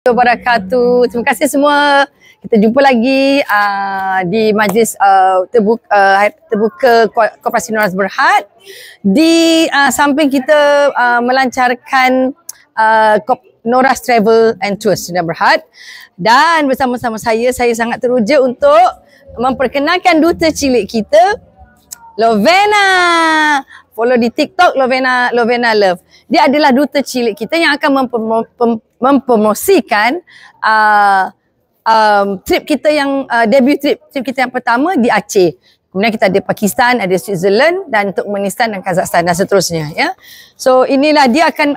Wabarakatuh. Terima kasih semua. Kita jumpa lagi di majlis terbuka Koperasi Noras Berhad. Di samping kita melancarkan Noras Travel and Tours Sdn Bhd, dan bersama-sama saya sangat teruja untuk memperkenalkan duta cilik kita, Lovena. Follow di TikTok Lovena Love. Dia adalah duta cilik kita yang akan mempromosikan trip kita yang debut trip kita yang pertama di Aceh. Kemudian kita ada Pakistan, ada Switzerland, dan Turkmenistan dan Kazakhstan dan seterusnya, ya. So inilah dia akan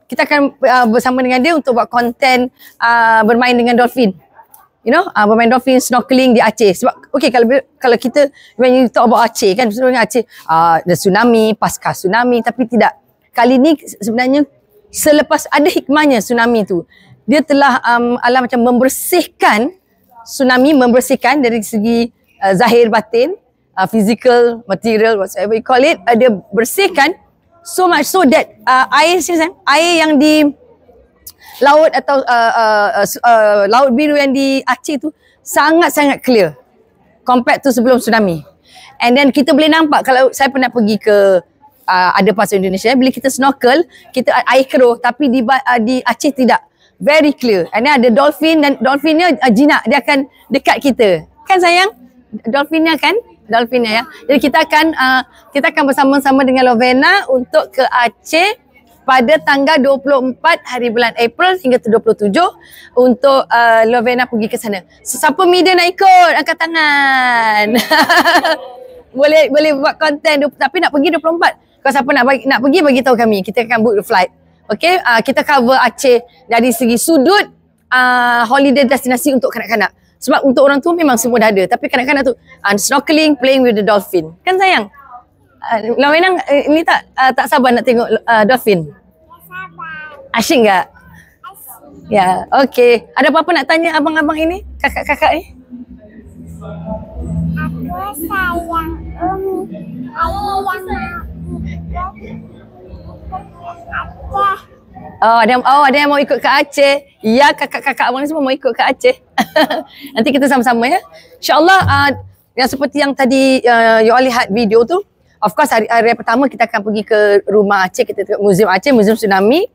kita akan bersama dengan dia untuk buat konten bermain dengan dolphin. Bermain dolphin, snorkeling di Aceh. Sebab kalau kita when you talk about Aceh kan, sebenarnya Aceh ada tsunami, pasca tsunami, tapi tidak. Kali ni sebenarnya selepas ada hikmahnya tsunami tu, dia telah macam membersihkan tsunami, membersihkan dari segi zahir batin, physical, material, whatever you call it. Dia bersihkan so much so that air yang di laut atau laut biru yang di Aceh tu sangat-sangat clear compared to sebelum tsunami. And then kita boleh nampak, kalau saya pernah pergi ke ada pasal Indonesia, bila kita snorkel, kita air keruh, tapi di Aceh tidak, very clear. And then ada dolphin, dan dolphinnya jinak, dia akan dekat kita. Kan sayang? Dolphinnya kan? Dolphinnya, ya. Jadi kita akan bersama-sama dengan Lovena untuk ke Aceh pada tanggal 24 hari bulan April hingga 27 untuk Lovena pergi ke sana. Siapa media nak ikut? Angkat tangan. boleh buat konten, tapi nak pergi 24. Kalau siapa nak pergi, bagi tahu kami. Kita akan book the flight. Okay, kita cover Aceh dari segi sudut holiday destinasi untuk kanak-kanak. Sebab untuk orang tua memang semua dah ada, tapi kanak-kanak tu snorkeling, playing with the dolphin. Kan sayang? Lovena ini tak sabar nak tengok dolphin. Sabar. Asyik tak? Asyik. Ya, okey. Ada apa-apa nak tanya abang-abang ini? Kakak-kakak ni? Aku sayang Umi. Ada yang mau ikut ke Aceh. Ya, kakak-kakak abang ni semua mau ikut ke Aceh. Nanti kita sama-sama, ya. InsyaAllah yang seperti yang tadi you all lihat video tu. Of course hari pertama kita akan pergi ke rumah Aceh, kita ke Museum Aceh, Museum Tsunami.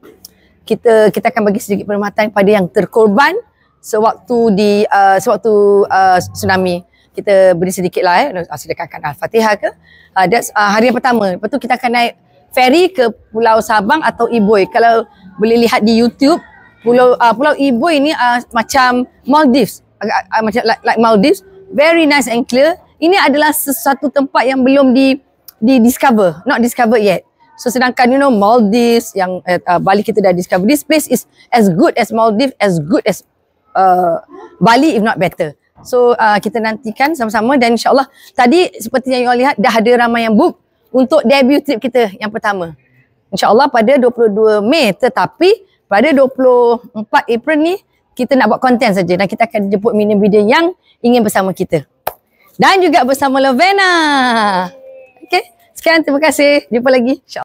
Kita akan bagi sedikit perkhidmatan kepada yang terkorban sewaktu tsunami. Kita beri sedikit lah, sedekahkan Al-Fatihah ke. That's hari yang pertama. Lepas tu kita akan naik ferry ke Pulau Sabang atau Iboy. Kalau boleh lihat di YouTube, Pulau Iboy ni macam Maldives, macam like Maldives, very nice and clear. Ini adalah sesuatu tempat yang belum discover, not discovered yet. So sedangkan Maldives yang Bali kita dah discover. This place is as good as Maldives, as good as Bali, if not better. So kita nantikan sama-sama, dan insyaAllah tadi seperti yang you lihat dah ada ramai yang book untuk debut trip kita yang pertama. InsyaAllah pada 22 Mei, tetapi pada 24 April ni kita nak buat konten saja, dan kita akan jemput media yang ingin bersama kita. Dan juga bersama Lovena. Okay, sekian, terima kasih. Jumpa lagi. InsyaAllah.